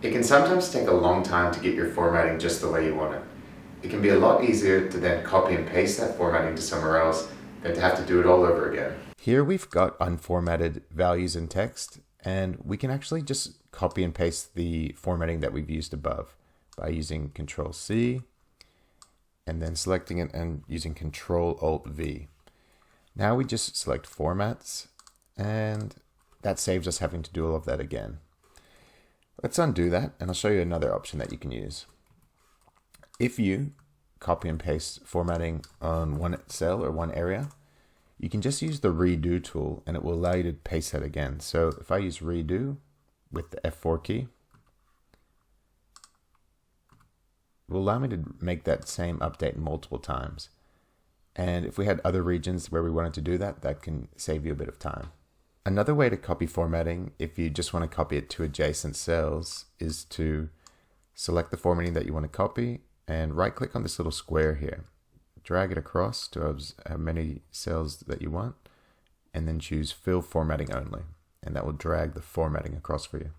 It can sometimes take a long time to get your formatting just the way you want it. It can be a lot easier to then copy and paste that formatting to somewhere else than to have to do it all over again. Here we've got unformatted values in text, and we can actually just copy and paste the formatting that we've used above by using Control C and then selecting it and using Control Alt V. Now we just select formats, and that saves us having to do all of that again. Let's undo that, and I'll show you another option that you can use. If you copy and paste formatting on one cell or one area, you can just use the redo tool and it will allow you to paste that again. So if I use redo with the F4 key, it will allow me to make that same update multiple times. And if we had other regions where we wanted to do that, that can save you a bit of time. Another way to copy formatting, if you just want to copy it to adjacent cells, is to select the formatting that you want to copy and right-click on this little square here. Drag it across to how many cells that you want, and then choose Fill Formatting Only, and that will drag the formatting across for you.